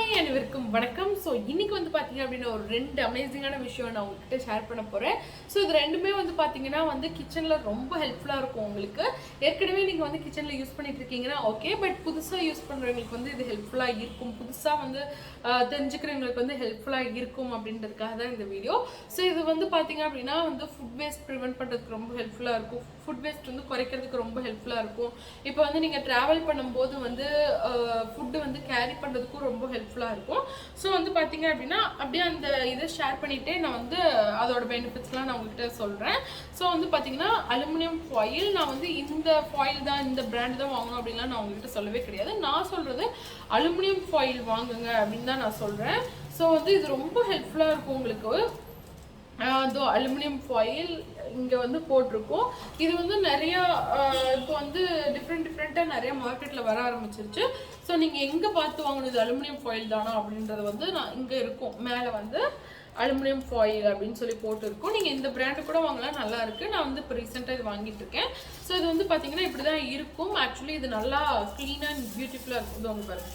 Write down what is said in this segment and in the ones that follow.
Hi அனைவருக்கும் வணக்கம். So இன்னைக்கு வந்து பார்த்தீங்க அப்படின்னா ஒரு ரெண்டு அமேசிங்கான விஷயம் நான் உங்ககிட்ட ஷேர் பண்ண போகிறேன். ஸோ இது ரெண்டுமே வந்து பார்த்தீங்கன்னா வந்து கிச்சனில் ரொம்ப ஹெல்ப்ஃபுல்லாக இருக்கும் உங்களுக்கு. ஏற்கனவே நீங்கள் வந்து கிச்சனில் யூஸ் பண்ணிட்டு இருக்கீங்கன்னா ஓகே, பட் புதுசாக யூஸ் பண்ணுறவங்களுக்கு வந்து இது ஹெல்ப்ஃபுல்லாக இருக்கும், புதுசாக வந்து தெரிஞ்சுக்கிறவங்களுக்கு வந்து ஹெல்ப்ஃபுல்லாக இருக்கும் அப்படின்றதுக்காக தான் இந்த வீடியோ. ஸோ இது வந்து பார்த்தீங்க அப்படின்னா வந்து ஃபுட் வேஸ்ட் ப்ரிவென்ட் பண்ணுறதுக்கு ரொம்ப ஹெல்ப்ஃபுல்லாக இருக்கும், ஃபுட் வேஸ்ட் வந்து குறைக்கிறதுக்கு ரொம்ப ஹெல்ப்ஃபுல்லாக இருக்கும். இப்போ வந்து நீங்கள் ட்ராவல் பண்ணும்போது வந்து ஃபுட்டு வந்து கேரி பண்ணுறதுக்கும் ரொம்ப ஹெல்ப்ஃபுல்லாக இருக்கும். ஸோ வந்து பார்த்தீங்க அப்படின்னா அப்படியே அந்த இதை ஷேர் பண்ணிகிட்டே நான் வந்து அதோட பெனிஃபிட்ஸ்லாம் நான் உங்கள்கிட்ட சொல்கிறேன். ஸோ வந்து பார்த்தீங்கன்னா அலுமினியம் ஃபாயில், நான் வந்து இந்த ஃபாயில் தான் இந்த பிராண்ட் தான் வாங்கணும் அப்படின்லாம் நான் உங்கள்கிட்ட சொல்லவே கிடையாது. நான் சொல்கிறது அலுமினியம் ஃபாயில் வாங்குங்க அப்படின்னு தான் நான் சொல்கிறேன். ஸோ வந்து இது ரொம்ப ஹெல்ப்ஃபுல்லாக இருக்கும் உங்களுக்கு. அதோ அலுமினியம் ஃபாயில் இங்கே வந்து போட்டிருக்கோம். இது வந்து நிறையா இப்போ வந்து டிஃப்ரெண்ட்டாக நிறைய மார்க்கெட்டில் வர ஆரம்பிச்சிருச்சு. ஸோ நீங்கள் எங்கே பார்த்து வாங்கணும் இது அலுமினியம் ஃபாயில் தானா அப்படின்றது வந்து நான் இங்கே இருக்கும் மேலே வந்து அலுமினியம் ஃபாயில் அப்படின்னு சொல்லி போட்டுருக்கோம். நீங்கள் இந்த பிராண்டு கூட வாங்கலாம், நல்லா இருக்குது. நான் வந்து இப்போ ரீசெண்டாக இது வாங்கிட்டு இருக்கேன். ஸோ இது வந்து பார்த்தீங்கன்னா இப்படி தான் இருக்கும். ஆக்சுவலி இது நல்லா க்ளீனாக அண்ட் பியூட்டிஃபுல்லாக இருக்குது. அவங்க பாருங்க,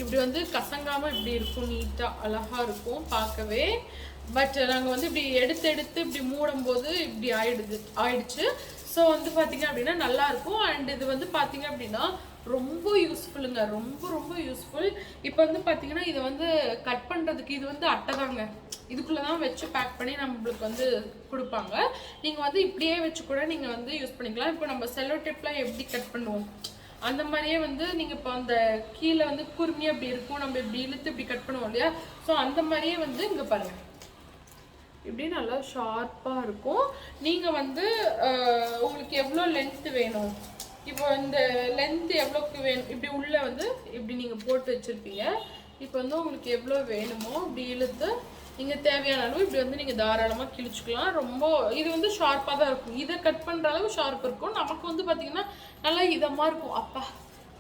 இப்படி வந்து கசங்காமல் இப்படி இருக்கும், நீட்டாக அழகாக இருக்கும் பார்க்கவே. பட் நாங்கள் வந்து இப்படி எடுத்து இப்படி மூடும்போது இப்படி ஆயிடுச்சு. ஸோ வந்து பார்த்தீங்க அப்படின்னா நல்லாயிருக்கும். அண்ட் இது வந்து பார்த்தீங்க அப்படின்னா ரொம்ப யூஸ்ஃபுல்லுங்க, ரொம்ப யூஸ்ஃபுல். இப்போ வந்து பார்த்தீங்கன்னா இதை வந்து கட் பண்ணுறதுக்கு இது வந்து அட்டை தாங்க, இதுக்குள்ளே தான் வச்சு பேக் பண்ணி நம்மளுக்கு வந்து கொடுப்பாங்க. நீங்கள் வந்து இப்படியே வச்சு கூட நீங்கள் வந்து யூஸ் பண்ணிக்கலாம். இப்போ நம்ம செல்லோ டேப்லாம் எப்படி கட் பண்ணுவோம் அந்த மாதிரியே வந்து நீங்கள் இப்போ அந்த கீழே வந்து குறுமையாக அப்படி இருக்கும், நம்ம இப்படி இழுத்து இப்படி கட் பண்ணுவோம் இல்லையா. ஸோ அந்த மாதிரியே வந்து இங்கே பாருங்கள் இப்படி நல்லா ஷார்ப்பாக இருக்கும். நீங்கள் வந்து உங்களுக்கு எவ்வளோ லென்த்து வேணும், இப்போ இந்த லென்த்து எவ்வளோக்கு வேணும் இப்படி உள்ளே வந்து இப்படி நீங்கள் போட்டு வச்சுருப்பீங்க. இப்போ வந்து உங்களுக்கு எவ்வளோ வேணுமோ இப்படி இழுத்து நீங்கள் தேவையான அளவு இப்படி வந்து நீங்கள் தாராளமாக கிழிச்சிக்கலாம். ரொம்ப இது வந்து ஷார்ப்பாக தான் இருக்கும். இதை கட் பண்ணுற அளவு ஷார்ப் இருக்கும். நமக்கு வந்து பார்த்திங்கன்னா நல்லா இதமாக இருக்கும், அப்பா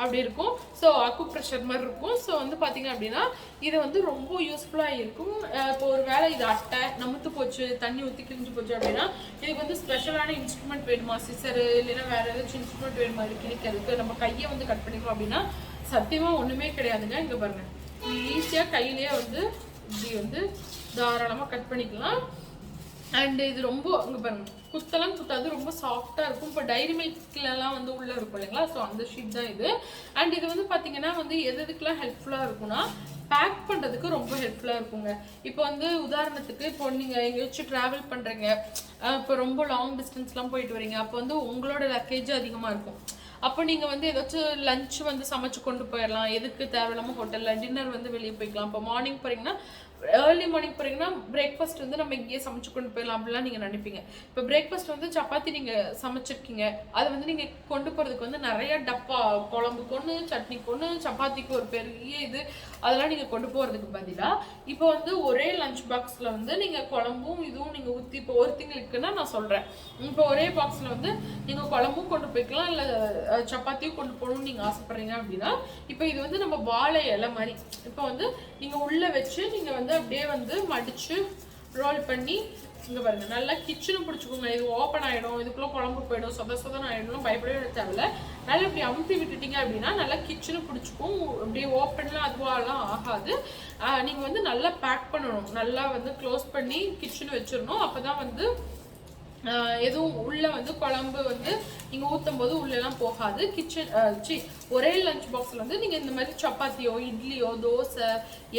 அப்படி இருக்கும். ஸோ அக்கு ப்ரெஷர் மாதிரி இருக்கும். ஸோ வந்து பார்த்தீங்க அப்படின்னா இது வந்து ரொம்ப யூஸ்ஃபுல்லாக இருக்கும். இப்போ ஒரு வேளை இது அட்டை நமுத்து போச்சு, தண்ணி ஊற்றி கிழிஞ்சு போச்சு அப்படின்னா இதுக்கு வந்து ஸ்பெஷலான இன்ஸ்ட்ருமெண்ட் வேணுமா, சிசரு இல்லைன்னா வேறு ஏதாச்சும் இன்ஸ்ட்ருமெண்ட் வேணுமா இது கிழிக்கிறதுக்கு, நம்ம கையை வந்து கட் பண்ணிக்கலாம் அப்படின்னா சத்தியமாக ஒன்றுமே கிடையாதுங்க. இங்கே பாருங்கள், ஈஸியாக கையிலேயே வந்து இப்படி வந்து தாராளமாக கட் பண்ணிக்கலாம். அண்ட் இது ரொம்ப இங்கே பாருங்கள் குத்தலாம் குத்தாது, ரொம்ப சாஃப்டாக இருக்கும். இப்போ டைரி மில்க்லாம் வந்து உள்ளே இருக்கும் இல்லைங்களா, ஸோ அந்த ஷீட் தான் இது. அண்ட் இது வந்து பார்த்தீங்கன்னா வந்து எதுக்கெலாம் ஹெல்ப்ஃபுல்லாக இருக்கும்னா பேக் பண்ணுறதுக்கு ரொம்ப ஹெல்ப்ஃபுல்லாக இருக்குங்க. இப்போ வந்து உதாரணத்துக்கு இப்போ நீங்கள் எங்கேயாச்சும் ட்ராவல் பண்ணுறீங்க, இப்போ ரொம்ப லாங் டிஸ்டன்ஸ்லாம் போயிட்டு வரீங்க, அப்போ வந்து உங்களோட லக்கேஜ் அதிகமாக இருக்கும். அப்போ நீங்கள் வந்து ஏதாச்சும் லஞ்ச் வந்து சமைச்சு கொண்டு போயிடலாம், எதுக்கு தேவையில்லாமல் ஹோட்டலில் டின்னர் வந்து வெளியே போய்க்கலாம். இப்போ மார்னிங் போகிறீங்கன்னா ஏர்லி மார்னிங் போகிறீங்கன்னா பிரேக்ஃபாஸ்ட் வந்து நம்ம இங்கேயே சமைச்சு கொண்டு போயிடலாம் அப்படிலாம் நீங்கள் நினைப்பீங்க. இப்போ பிரேக்ஃபாஸ்ட் வந்து சப்பாத்தி நீங்கள் சமைச்சிருக்கீங்க, அது வந்து நீங்கள் கொண்டு போகிறதுக்கு வந்து நிறைய டப்பா, குழம்புக்கு ஒன்று, சட்னிக்கு ஒன்று, சப்பாத்திக்கு ஒரு பெரிய இது, அதெல்லாம் நீங்கள் கொண்டு போகிறதுக்கு பதிலாக இப்போ வந்து ஒரே லஞ்ச் பாக்ஸில் வந்து நீங்கள் குழம்பும் இதுவும் நீங்கள் ஊற்றி, இப்போ ஒரு திங்களுக்குன்னா நான் சொல்கிறேன், இப்போ ஒரே பாக்ஸில் வந்து நீங்கள் குழம்பும் கொண்டு போய்க்கலாம், இல்லை சப்பாத்தியும் கொண்டு போகணும்னு நீங்கள் ஆசைப்பட்றீங்க அப்படின்னா இப்போ இது வந்து நம்ம வாழை இலை மாதிரி இப்போ வந்து நீங்கள் உள்ளே வச்சு நீங்கள் வந்து அப்படியே வந்து மடித்து ரோல் பண்ணி இங்கே பாருங்கள் நல்லா கிச்சனும் பிடிச்சிக்கோங்க. இது ஓப்பன் ஆகிடும், இதுக்குள்ளே குழம்பு போயிடும், சொதன்னு ஆகிடும், பயப்படவே தேவையில்ல. நல்லா இப்படி அமுத்தி விட்டுட்டீங்க அப்படின்னா நல்லா கிச்சனும் பிடிச்சிக்கும், அப்படியே ஓப்பன்லாம் அதுவாகலாம் ஆகாது. நீங்கள் வந்து நல்லா பேக் பண்ணணும், நல்லா வந்து க்ளோஸ் பண்ணி கிச்சன் வச்சிடணும். அப்போ தான் வந்து எதுவும் உள்ளே வந்து குழம்பு வந்து நீங்கள் ஊற்றும் போது உள்ளெல்லாம் போகாது. ஒரே லஞ்ச் பாக்ஸில் வந்து நீங்கள் இந்த மாதிரி சப்பாத்தியோ இட்லியோ தோசை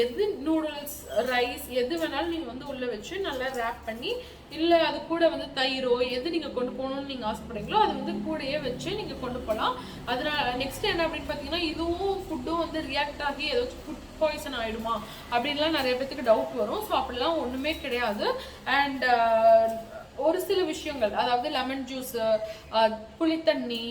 எது நூடுல்ஸ் ரைஸ் எது வேணாலும் நீங்கள் வந்து உள்ளே வச்சு நல்லா ரேப் பண்ணி, இல்லை அது கூட வந்து தயிரோ எது நீங்கள் கொண்டு போகணும்னு நீங்கள் ஆசைப்படுறீங்களோ அது வந்து கூடையே வச்சு நீங்கள் கொண்டு போகலாம். அதனால் நெக்ஸ்ட் என்ன அப்படின்னு பார்த்தீங்கன்னா இதுவும் ஃபுட்டும் வந்து ரியாக்ட் ஆகி ஏதாச்சும் ஃபுட் பாய்சன் ஆகிடுமா அப்படின்லாம் நிறைய பேத்துக்கு டவுட் வரும். ஸோ அப்படிலாம் ஒன்றுமே கிடையாது. அண்ட் ஒரு சில விஷயங்கள், அதாவது லெமன் ஜூஸ், புளித்தண்ணி,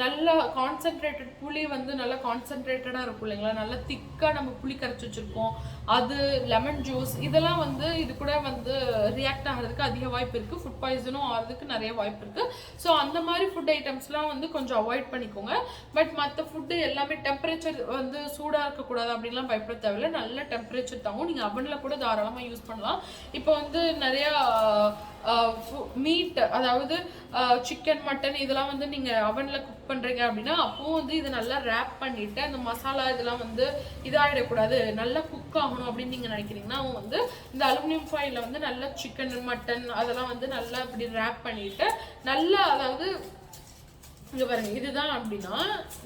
நல்லா கான்சென்ட்ரேட்டட் புளி வந்து நல்லா கான்சென்ட்ரேட்டடாக இருக்கும் இல்லைங்களா, நல்லா திக்காக நம்ம புளி கரைச்சி வச்சுருக்கோம், அது லெமன் ஜூஸ் இதெல்லாம் வந்து இது கூட வந்து ரியாக்ட் ஆகிறதுக்கு அதிக வாய்ப்பு இருக்குது, ஃபுட் பாய்சனும் ஆகிறதுக்கு நிறைய வாய்ப்பு இருக்குது. ஸோ அந்த மாதிரி ஃபுட் ஐட்டம்ஸ்லாம் வந்து கொஞ்சம் அவாய்ட் பண்ணிக்கோங்க. பட் மற்ற ஃபுட்டு எல்லாமே டெம்பரேச்சர் வந்து சூடாக இருக்கக்கூடாது அப்படின்லாம் பயப்பட தேவையில்லை, நல்ல டெம்பரேச்சர் தாங்கும். நீங்கள் அவனில் கூட தாராளமாக யூஸ் பண்ணலாம். இப்போ வந்து நிறையா மீட், அதாவது சிக்கன் மட்டன் இதெல்லாம் வந்து நீங்கள் அவனில் குக் குக் பண்ணுறீங்க அப்படின்னா அப்போவும் வந்து இதை நல்லா ரேப் பண்ணிவிட்டு அந்த மசாலா இதெல்லாம் வந்து இதாகிடக்கூடாது, நல்லா குக் ஆகணும் அப்படின்னு நீங்கள் நினைக்கிறீங்கன்னா வந்து இந்த அலுமினியம் ஃபாயிலில் வந்து நல்லா சிக்கன் மட்டன் அதெல்லாம் வந்து நல்லா இப்படி ரேப் பண்ணிவிட்டு நல்லா, அதாவது இங்கே பாருங்க இதுதான் அப்படின்னா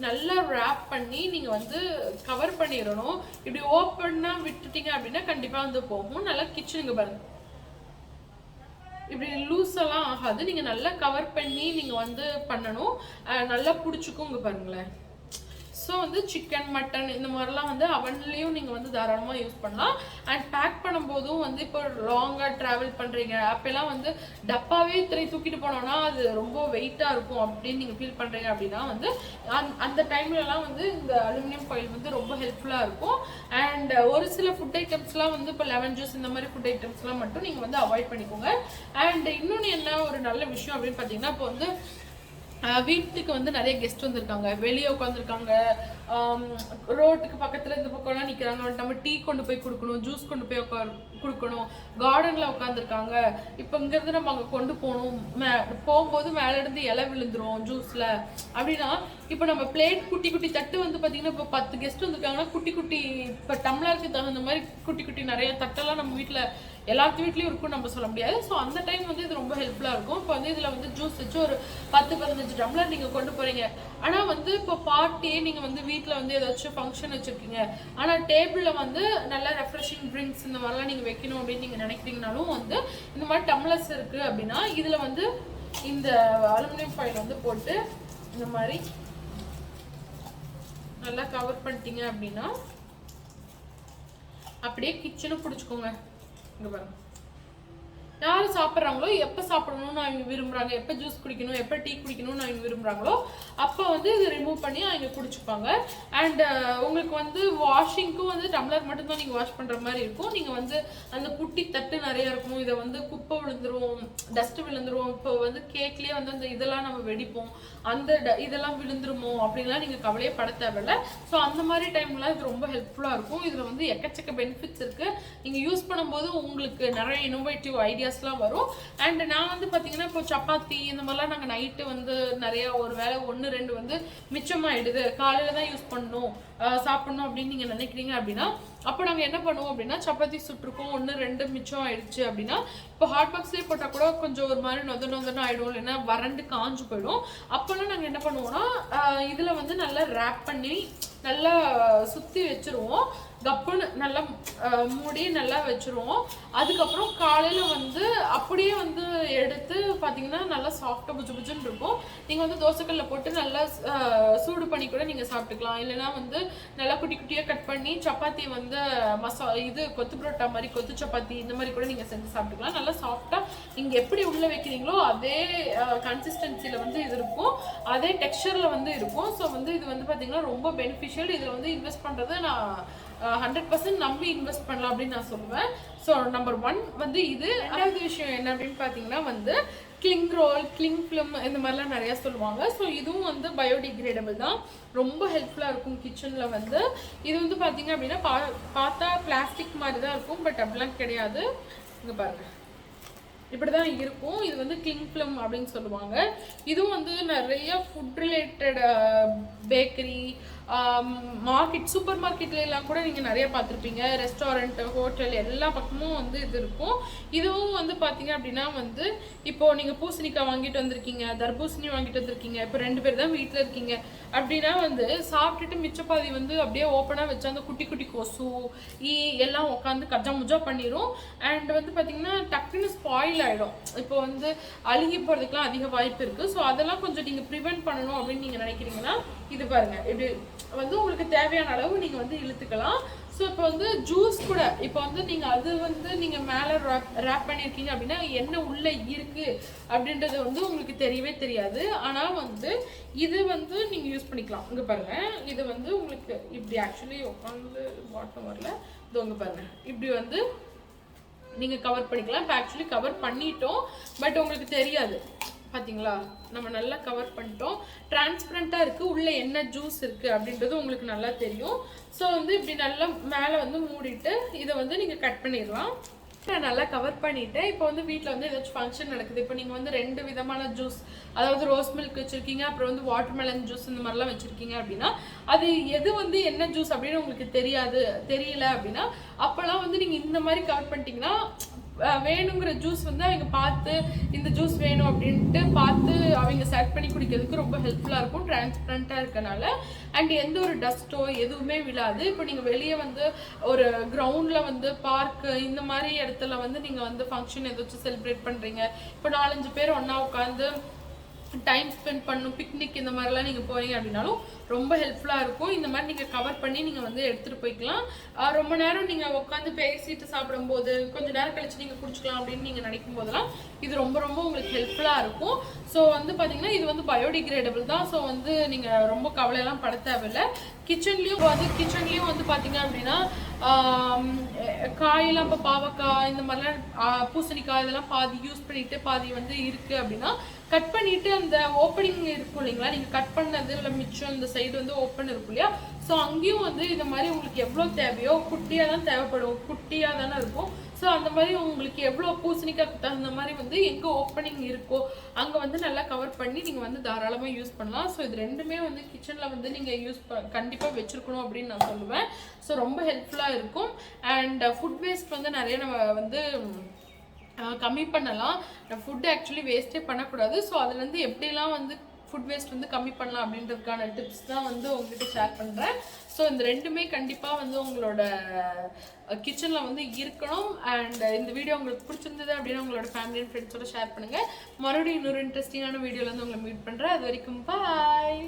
நல்லா ரேப் பண்ணி நீங்கள் வந்து கவர் பண்ணிடணும். இப்படி ஓப்பனாக விட்டுட்டீங்க அப்படின்னா கண்டிப்பாக வந்து போகும். நல்லா கிச்சனுங்க பாருங்க இப்படி லூஸ் எல்லாம் ஆகாது. நீங்கள் நல்லா கவர் பண்ணி நீங்கள் வந்து பண்ணணும். நல்லா பிடிச்சிக்கும். இங்கே பாருங்களேன். ஸோ வந்து சிக்கன் மட்டன் இந்த மாதிரிலாம் வந்து அவன்லேயும் நீங்கள் வந்து தாராளமாக யூஸ் பண்ணலாம். அண்ட் பேக் பண்ணும்போதும் வந்து இப்போ லாங்காக ட்ராவல் பண்ணுறீங்க அப்போல்லாம் வந்து டப்பாவே இத்தனை தூக்கிட்டு போனோன்னா அது ரொம்ப வெயிட்டாக இருக்கும் அப்படின்னு நீங்கள் ஃபீல் பண்ணுறீங்க அப்படின்னா வந்து அந்த டைம்லலாம் வந்து இந்த அலுமினியம் ஃபாயில் வந்து ரொம்ப ஹெல்ப்ஃபுல்லாக இருக்கும். அண்ட் ஒரு சில ஃபுட் ஐட்டம்ஸ்லாம் வந்து இப்போ லெமன் ஜூஸ் இந்த மாதிரி ஃபுட் ஐட்டம்ஸ்லாம் மட்டும் நீங்கள் வந்து அவாய்ட் பண்ணிக்கோங்க. அண்ட் இன்னொன்று என்ன ஒரு நல்ல விஷயம் அப்படின்னு பார்த்தீங்கன்னா, இப்போ வந்து வீட்டுக்கு வந்து நிறைய கெஸ்ட் வந்திருக்காங்க, வெளியே உட்காந்துருக்காங்க, ரோட்டுக்கு பக்கத்தில் இந்த பக்கம்லாம் நிற்கிறாங்க, நம்ம டீ கொண்டு போய் கொடுக்கணும், ஜூஸ் கொண்டு போய் கொடுக்கணும், கார்டனில் உட்காந்துருக்காங்க, இப்போ இங்கேருந்து நம்ம அங்கே கொண்டு போகணும், போகும்போது மேலேருந்து இலை விழுந்துரும் ஜூஸில் அப்படின்னா இப்போ நம்ம பிளேட் குட்டி குட்டி தட்டு வந்து பார்த்தீங்கன்னா இப்போ 10 கெஸ்ட் வந்துருக்காங்கன்னா குட்டி குட்டி இப்போ டம்ளருக்கு தகுந்த மாதிரி குட்டி குட்டி நிறைய தட்டெல்லாம் நம்ம வீட்டில் எல்லாத்து வீட்லேயும் இருக்கும் நம்ம சொல்ல முடியாது. ஸோ அந்த டைம் வந்து இது ரொம்ப ஹெல்ப்ஃபுல்லாக இருக்கும். இப்போ வந்து இதில் வந்து ஜூஸ் வச்சு ஒரு 10-15 டம்ளர் நீங்கள் கொண்டு போகிறீங்க. ஆனால் வந்து இப்போ பார்ட்டியே நீங்கள் வந்து வீட்டில் வந்து ஏதாச்சும் ஃபங்க்ஷன் வச்சுருக்கீங்க, ஆனால் டேபிளில் வந்து நல்லா ரெஃப்ரெஷிங் ட்ரிங்க்ஸ் இந்த மாதிரிலாம் நீங்கள் வைக்கணும் அப்படின்னு நீங்கள் நினைக்கிறீங்கனாலும் வந்து இந்த மாதிரி டம்ளர்ஸ் இருக்குது அப்படின்னா இதில் வந்து இந்த அலுமினியம் ஃபாயில் வந்து போட்டு இந்த மாதிரி நல்லா கவர் பண்ணிட்டீங்க அப்படின்னா அப்படியே கிச்சனும் பிடிச்சிக்கோங்க. இங்கே பாருங்க, யார் சாப்பிட்றாங்களோ எப்போ சாப்பிடணும்னு அவங்க விரும்புகிறாங்க, எப்போ ஜூஸ் குடிக்கணும் எப்போ டீ குடிக்கணும்னு அவங்க விரும்புகிறாங்களோ அப்போ வந்து இதை ரிமூவ் பண்ணி அவங்க குடிச்சுப்பாங்க. அண்ட் உங்களுக்கு வந்து வாஷிங்க்கும் வந்து டம்ளர் மட்டும்தான் நீங்கள் வாஷ் பண்ணுற மாதிரி இருக்கும். நீங்கள் வந்து அந்த குட்டி தட்டு நிறையா இருக்கும், இதை வந்து குப்பை விழுந்துரும், டஸ்ட்டு விழுந்துரும், இப்போ வந்து கேக்லேயே வந்து அந்த இதெல்லாம் நம்ம வெடிப்போம், அந்த இதெல்லாம் விழுந்துருமோ அப்படின்லாம் நீங்கள் கவலையே பட தேவையில்லை. ஸோ அந்த மாதிரி டைம்லாம் இது ரொம்ப ஹெல்ப்ஃபுல்லாக இருக்கும். இதில் வந்து எக்கச்சக்க பெனிஃபிட்ஸ் இருக்குது. நீங்கள் யூஸ் பண்ணும்போது உங்களுக்கு நிறைய இனோவேட்டிவ் ஐடியாஸ்லாம் வரும். அண்ட் நான் வந்து பார்த்தீங்கன்னா இப்போ சப்பாத்தி இந்த மாதிரிலாம் நாங்கள் நைட்டு வந்து நிறையா ஒரு வேளை 1-2 வந்து மிச்சமாகிடுது, காலையில் தான் யூஸ் பண்ணணும் சாப்பிட்ணும் அப்படின்னு நீங்கள் நினைக்கிறீங்க அப்படின்னா அப்போ நாங்கள் என்ன பண்ணுவோம் அப்படின்னா சப்பாத்தி சுட்டுருக்கோம் 1-2 மிச்சம் ஆயிடுச்சு அப்படின்னா இப்போ ஹாட் பாக்ஸ்லேயே போட்டால் கூட கொஞ்சம் ஒரு மாதிரி நொந்தன்னு ஆகிடும், இல்லைன்னா வறண்டு காஞ்சு போயிடும். அப்போல்லாம் நாங்கள் என்ன பண்ணுவோம்னா இதில் வந்து நல்லா ரேப் பண்ணி நல்லா சுற்றி வச்சுருவோம், கப்புன்னு நல்லா மூடி நல்லா வச்சுருவோம். அதுக்கப்புறம் காலையில் வந்து அப்படியே வந்து எடுத்து பார்த்தீங்கன்னா நல்லா சாஃப்டாக புஜு புஜுன்னு இருக்கும். நீங்கள் வந்து தோசைக்கல்ல போட்டு நல்லா சூடு பண்ணி கூட நீங்கள் சாப்பிட்டுக்கலாம். இல்லைன்னா வந்து நல்லா குட்டி குட்டியாக கட் பண்ணி சப்பாத்தி வந்து இது கொத்து புரோட்டா மாதிரி கொத்து சப்பாத்தி இந்த மாதிரி கூட நீங்கள் செஞ்சு சாப்பிட்டுக்கலாம். நல்லா சாஃப்டாக நீங்கள் எப்படி உள்ளே வைக்கிறீங்களோ அதே கன்சிஸ்டன்சியில் வந்து இது இருக்கும், அதே டெக்ஸ்சரில் வந்து இருக்கும். ஸோ வந்து இது வந்து பார்த்தீங்கன்னா ரொம்ப பெனிஃபிஷியல். இதில் வந்து இன்வெஸ்ட் பண்ணுறது நான் 100% நம்பி இன்வெஸ்ட் பண்ணலாம் அப்படின்னு நான் சொல்லுவேன். ஸோ நம்பர் 1 வந்து இது. ரெண்டாவது விஷயம் என்ன அப்படின்னு பார்த்தீங்கன்னா வந்து கிளிங் ரோல், கிளிங் ஃபிலிம் இந்த மாதிரிலாம் நிறையா சொல்லுவாங்க. ஸோ இதுவும் வந்து பயோடிகிரேடபிள் தான், ரொம்ப ஹெல்ப்ஃபுல்லாக இருக்கும் கிச்சனில் வந்து. இது வந்து பார்த்தீங்க அப்படின்னா பார்த்தா பிளாஸ்டிக் மாதிரி தான் இருக்கும், பட் அப்படிலாம் கிடையாது. இங்கே பாருங்கள், இப்படி தான் இருக்கும். இது வந்து கிளிங் ஃபிலிம் அப்படின்னு சொல்லுவாங்க. இதுவும் வந்து நிறைய food related bakery market super மார்க்கெட்ல எல்லாம் கூட நீங்கள் நிறைய பார்த்துருப்பீங்க, ரெஸ்டாரண்ட் ஹோட்டல் எல்லா பக்கமும் வந்து இது இருக்கும். இதுவும் வந்து பார்த்தீங்க அப்படின்னா வந்து இப்போது நீங்கள் பூசணிக்காய் வாங்கிட்டு வந்திருக்கீங்க, தர்பூசணி வாங்கிட்டு வந்திருக்கீங்க, இப்போ 2 பேர் தான் வீட்டில் இருக்கீங்க அப்படின்னா வந்து சாப்பிட்டுட்டு மிச்சப்பாதி வந்து அப்படியே ஓப்பனாக வச்சா அந்த குட்டி குட்டி கொசு எல்லாம் உட்காந்து கஜா முஜா பண்ணிடும். அண்ட் வந்து பார்த்தீங்கன்னா டக்குன்னு ஸ்பாயில் ஆகிடும், இப்போ வந்து அழுகி போகிறதுக்குலாம் அதிக வாய்ப்பு இருக்குது. ஸோ அதெல்லாம் கொஞ்சம் நீங்கள் ப்ரிவென்ட் பண்ணணும் அப்படின்னு நீங்கள் நினைக்கிறீங்கன்னா இது பாருங்கள், இப்படி வந்து உங்களுக்கு தேவையான அளவு நீங்கள் வந்து இழுத்துக்கலாம். ஸோ இப்போ வந்து ஜூஸ் கூட இப்போ வந்து நீங்கள் அது வந்து நீங்கள் மேலே ரேப் பண்ணியிருக்கீங்க அப்படின்னா என்ன உள்ளே இருக்குது அப்படின்றது வந்து உங்களுக்கு தெரியவே தெரியாது. ஆனால் வந்து இது வந்து நீங்கள் யூஸ் பண்ணிக்கலாம். இங்கே பாருங்கள், இது வந்து உங்களுக்கு இப்படி ஆக்சுவலி உட்காந்து பாட்டம் வரல, இது உங்க பாருங்கள் இப்படி வந்து நீங்கள் கவர் பண்ணிக்கலாம். இப்போ ஆக்சுவலி கவர் பண்ணிட்டோம், பட் உங்களுக்கு தெரியாது பார்த்தீங்களா, நம்ம நல்லா கவர் பண்ணிட்டோம், டிரான்ஸ்பரண்ட்டாக இருக்குது, உள்ளே என்ன ஜூஸ் இருக்குது அப்படின்றது உங்களுக்கு நல்லா தெரியும். ஸோ வந்து இப்படி நல்லா மேலே வந்து மூடிட்டு இதை வந்து நீங்கள் கட் பண்ணிடலாம். நான் நல்லா கவர் பண்ணிட்டேன். இப்போ வந்து வீட்டில் வந்து ஏதாச்சும் ஃபங்க்ஷன் நடக்குது. இப்போ நீங்கள் வந்து 2 விதமான ஜூஸ், அதாவது ரோஸ் மில்க் வச்சுருக்கீங்க, அப்புறம் வந்து வாட்டர்மெலன் ஜூஸ் இந்த மாதிரிலாம் வச்சுருக்கீங்க அப்படின்னா, அது எது வந்து என்ன ஜூஸ் அப்படின்னு உங்களுக்கு தெரியல அப்படின்னா, அப்போல்லாம் வந்து நீங்கள் இந்த மாதிரி கவர் பண்ணிட்டீங்கன்னா வேணுங்கிற ஜூஸ் வந்து அவங்க பார்த்து இந்த ஜூஸ் வேணும் அப்படின்ட்டு பார்த்து அவங்க செலக்ட் பண்ணி குடிக்கிறதுக்கு ரொம்ப ஹெல்ப்ஃபுல்லாக இருக்கும். டிரான்ஸ்பரண்ட்டாக இருக்கனால அண்ட் எந்த ஒரு டஸ்ட்டோ எதுவுமே விழாது. இப்போ நீங்கள் வெளியே வந்து ஒரு கிரவுண்டில் வந்து பார்க்கு இந்த மாதிரி இடத்துல வந்து நீங்கள் வந்து ஃபங்க்ஷன் ஏதாச்சும் செலிப்ரேட் பண்ணுறீங்க, இப்போ 4-5 பேர் ஒன்றா உட்காந்து டைம் ஸ்பெண்ட் பண்ணும், பிக்னிக் இந்த மாதிரிலாம் நீங்கள் போகிறீங்க அப்படின்னாலும் ரொம்ப ஹெல்ப்ஃபுல்லாக இருக்கும். இந்த மாதிரி நீங்கள் கவர் பண்ணி நீங்கள் வந்து எடுத்துகிட்டு போய்க்கலாம். ரொம்ப நேரம் நீங்கள் உட்காந்து பேசிட்டு சாப்பிடும்போது கொஞ்சம் நேரம் கழிச்சு நீங்கள் குடிச்சிக்கலாம் அப்படின்னு நீங்கள் நினைக்கும் போதெல்லாம் இது ரொம்ப ரொம்ப உங்களுக்கு ஹெல்ப்ஃபுல்லாக இருக்கும். ஸோ வந்து பார்த்தீங்கன்னா இது வந்து பயோடிகிரேடபிள் தான். ஸோ வந்து நீங்கள் ரொம்ப கவலையெல்லாம் பட தேவையில்லை. கிச்சன்லேயும் வந்து பார்த்தீங்க அப்படின்னா காயெல்லாம் இப்போ பாவக்காய் இந்த மாதிரிலாம் பூசணிக்காய் இதெல்லாம் பாதி யூஸ் பண்ணிட்டு பாதி வந்து இருக்குது அப்படின்னா கட் பண்ணிட்டு அந்த ஓப்பனிங் இருக்கும் இல்லைங்களா, நீங்கள் கட் பண்ணது இல்லை மிச்சம் இந்த சைடு வந்து ஓப்பன் இருக்கும் இல்லையா, ஸோ அங்கேயும் வந்து இந்த மாதிரி உங்களுக்கு எவ்வளோ தேவையோ குட்டியாக தான் தேவைப்படும், குட்டியாக தானே இருக்கும். ஸோ அந்த மாதிரி உங்களுக்கு எவ்வளோ பூசணிக்காய் தகுந்த மாதிரி வந்து எங்கே ஓப்பனிங் இருக்கோ அங்கே வந்து நல்லா கவர் பண்ணி நீங்கள் வந்து தாராளமாக யூஸ் பண்ணலாம். ஸோ இது ரெண்டுமே வந்து கிச்சனில் வந்து நீங்கள் கண்டிப்பாக வச்சுருக்கணும் அப்படின்னு நான் சொல்லுவேன். ஸோ ரொம்ப ஹெல்ப்ஃபுல்லாக இருக்கும். அண்ட் ஃபுட் வேஸ்ட் வந்து நிறைய நம்ம வந்து கம்மி பண்ணலாம். ஃபுட்டு ஆக்சுவலி வேஸ்ட்டே பண்ணக்கூடாது. ஸோ அதுலேருந்து எப்படிலாம் வந்து ஃபுட் வேஸ்ட் வந்து கம்மி பண்ணலாம் அப்படின்றதுக்கான டிப்ஸ் தான் வந்து உங்ககிட்ட ஷேர் பண்ணுறேன். ஸோ இந்த ரெண்டுமே கண்டிப்பாக வந்து உங்களோட கிச்சனில் வந்து இருக்கணும். அண்ட் இந்த வீடியோ உங்களுக்கு பிடிச்சிருந்தது அப்படின்னா உங்களோட ஃபேமிலி அண்ட் ஃப்ரெண்ட்ஸோட ஷேர் பண்ணுங்கள். மறுபடியும் இன்னொரு இன்ட்ரெஸ்டிங்கான வீடியோவில் வந்து உங்களை மீட் பண்ணுறேன். அது வரைக்கும் பாய்.